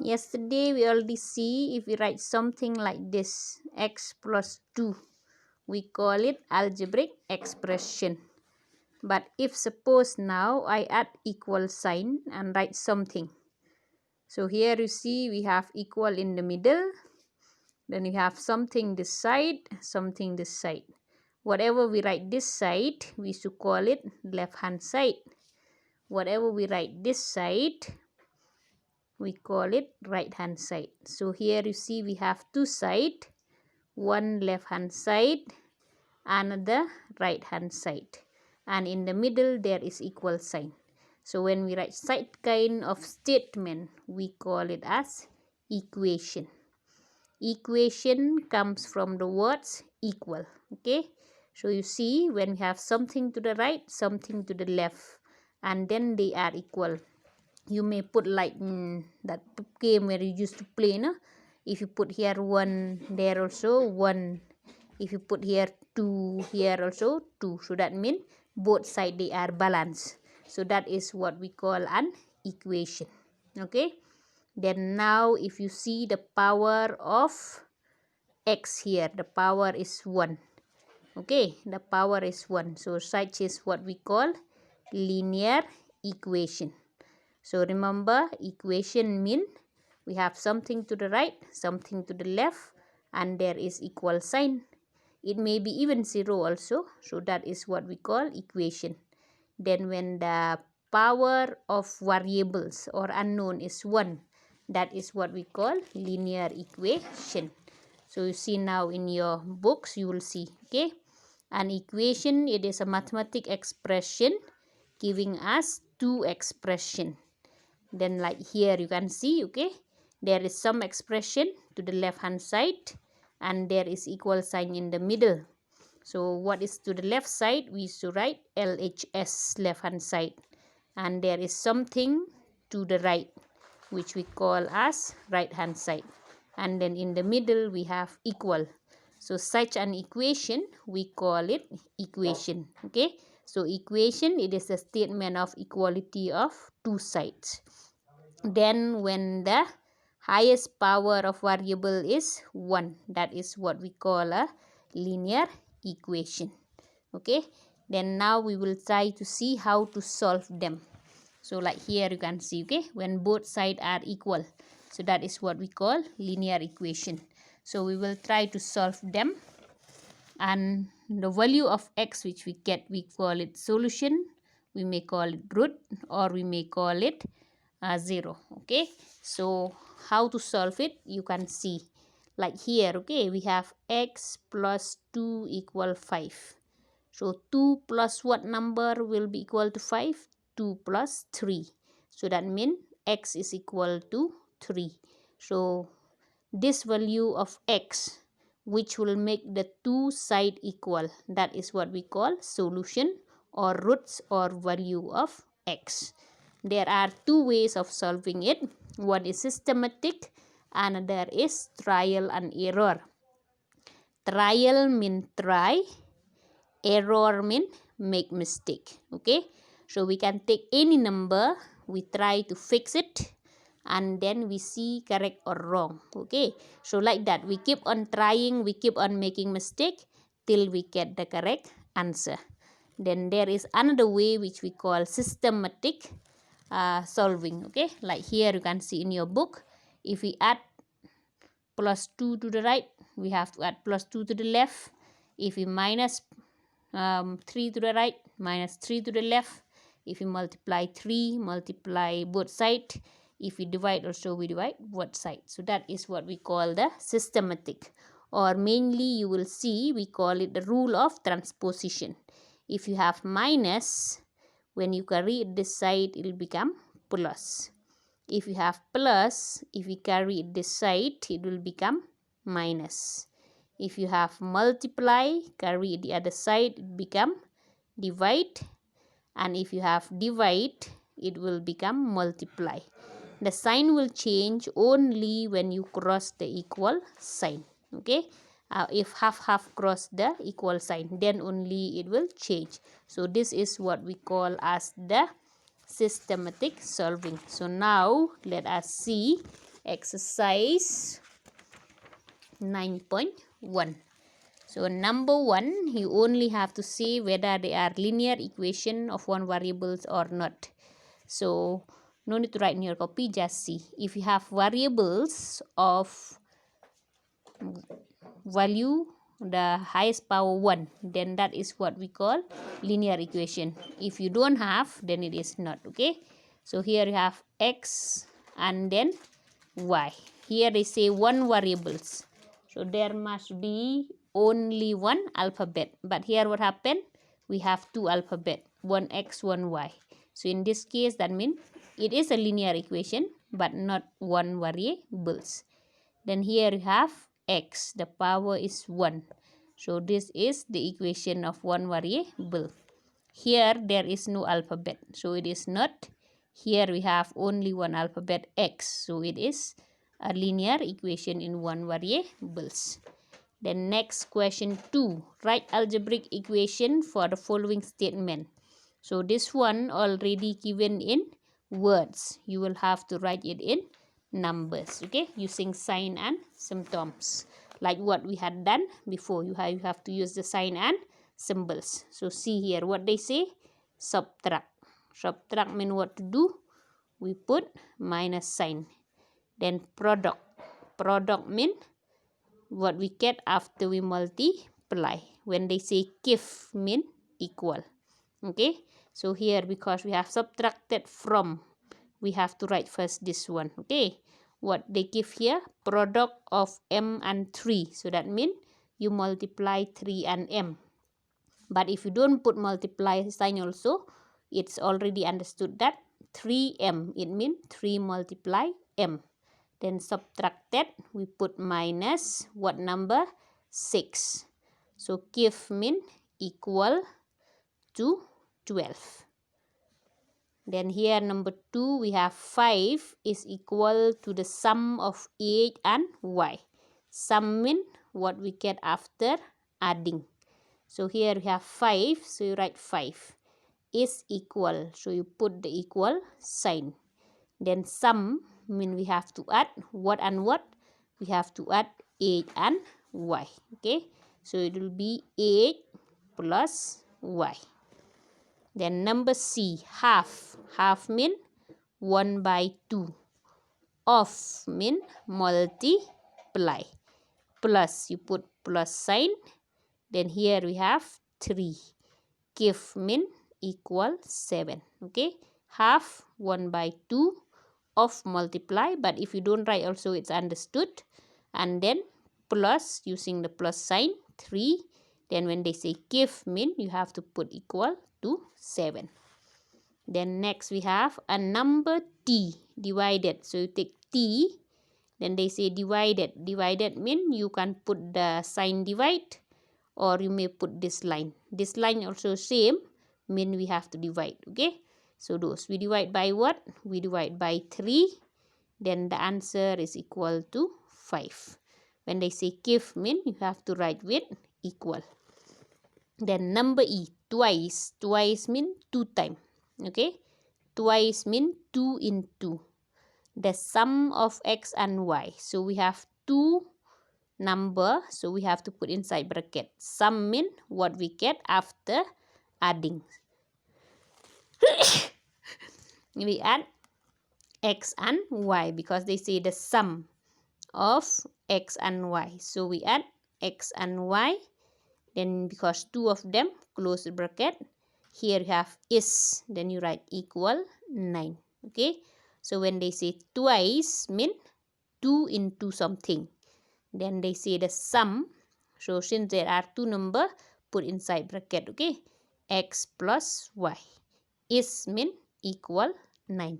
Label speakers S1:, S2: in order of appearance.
S1: Yesterday we already see if we write something like this, x plus 2, we call it algebraic expression. But if suppose now I add equal sign and write something. So here you see we have equal in the middle. Then we have something this side, something this side. Whatever we write this side, we should call it left hand side. Whatever we write this side, we call it right hand side. So here you see we have two sides, one left hand side, another right hand side, and in the middle there is equal sign. So when we write such kind of statement, we call it as equation. Equation comes from the words equal. Okay, so you see when we have something to the right, something to the left, and then they are equal. You may put like that game where you used to play, no? If you put here 1, there also 1. If you put here 2, here also 2. So that means both sides they are balanced. So that is what we call an equation. Okay. Then now if you see the power of x here, the power is 1. Okay, the power is 1. So such is what we call linear equation. So remember, equation mean we have something to the right, something to the left, and there is equal sign. It may be even 0 also. So that is what we call equation. Then when the power of variables or unknown is 1, that is what we call linear equation. So you see now in your books you will see. Okay, an equation, it is a mathematical expression giving us two expression. Then like here you can see, okay, there is some expression to the left hand side and there is equal sign in the middle. So what is to the left side, we should write LHS, left hand side, and there is something to the right which we call as right hand side, and then in the middle we have equal. So such an equation we call it equation. Okay, so equation, it is a statement of equality of two sides. Then when the highest power of variable is 1, that is what we call a linear equation. Okay, then now we will try to see how to solve them. So like here you can see, okay, when both sides are equal, so that is what we call linear equation. So we will try to solve them, and the value of x which we get, we call it solution, we may call it root, or we may call it 0. Okay, so how to solve it, you can see like here. Okay, we have x plus 2 equal 5. So 2 plus what number will be equal to 5? 2 plus 3. So that means x is equal to 3. So this value of x which will make the two sides equal, that is what we call solution or roots or value of x. There are two ways of solving it. One is systematic, another is trial and error. Trial means try, error means make mistake. Okay, so we can take any number, we try to fix it, and then we see correct or wrong. Okay, so like that we keep on trying, we keep on making mistake till we get the correct answer. Then there is another way which we call systematic solving. Okay, like here you can see in your book, if we add plus 2 to the right, we have to add plus 2 to the left. If we minus 3 to the right, minus 3 to the left. If we multiply 3, multiply both sides. If we divide also, we divide both sides. So that is what we call the systematic, or mainly you will see we call it the rule of transposition. If you have minus, when you carry it this side, it will become plus. If you have plus, if we carry it this side, it will become minus. If you have multiply, carry it the other side, it become divide. And if you have divide, it will become multiply. The sign will change only when you cross the equal sign. Okay, if half cross the equal sign, then only it will change. So this is what we call as the systematic solving. So now let us see exercise 9.1. So number 1, you only have to say whether they are linear equation of one variables or not. So no need to write in your copy, just see. If you have variables of value the highest power 1, then that is what we call linear equation. If you don't have, then it is not. Okay, so here you have x and then y. Here they say one variables, so there must be only one alphabet, but here what happened, we have two alphabet, one x one y. So in this case that means it is a linear equation but not one variables. Then here you have x, the power is 1. So this is the equation of one variable. Here there is no alphabet, so it is not. Here we have only one alphabet x, so it is a linear equation in one variables. Then next question 2, write algebraic equation for the following statement. So this one already given in words, you will have to write it in numbers, okay, using sign and symptoms like what we had done before. You have to use the sign and symbols. So see here what they say, subtract. Subtract mean what to do, we put minus sign. Then product. Product mean what we get after we multiply. When they say give mean equal. Okay, so here because we have subtracted from, we have to write first this one. Okay, what they give here, product of m and 3, so that means you multiply 3 and m. But if you don't put multiply sign also, it's already understood that 3m, it means 3 multiply m. Then subtracted, we put minus what number, 6. So give mean equal to 12. Then here number 2, we have 5 is equal to the sum of 8 and y. Sum mean what we get after adding. So here we have 5, so you write 5 is equal, so you put the equal sign. Then sum mean we have to add what and what, we have to add 8 and y. Okay, so it will be 8 plus y. Then number C, half. Half mean 1 by 2. Of mean multiply. Plus, you put plus sign. Then here we have 3. Give mean equal 7. Okay, half 1 by 2 of multiply, but if you don't write also it's understood. And then plus, using the plus sign, 3. Then when they say give mean, you have to put equal to 7. Then next we have a number t divided. So you take t, then they say divided. Divided mean you can put the sign divide, or you may put this line. This line also same, mean we have to divide. Okay, so those we divide by what? We divide by 3. Then the answer is equal to 5. When they say give mean, you have to write with equal. Then number E, twice. Twice mean 2 times. Okay, twice mean 2 into the sum of x and y. So we have 2 number, so we have to put inside bracket. Sum mean what we get after adding. We add x and y because they say the sum of x and y. So we add x and y. Then because 2 of them, close the bracket. Here you have is, then you write equal 9. Okay, so when they say twice mean 2 into something. Then they say the sum. So since there are 2 number, put inside bracket. Okay, x plus y. Is mean equal 9.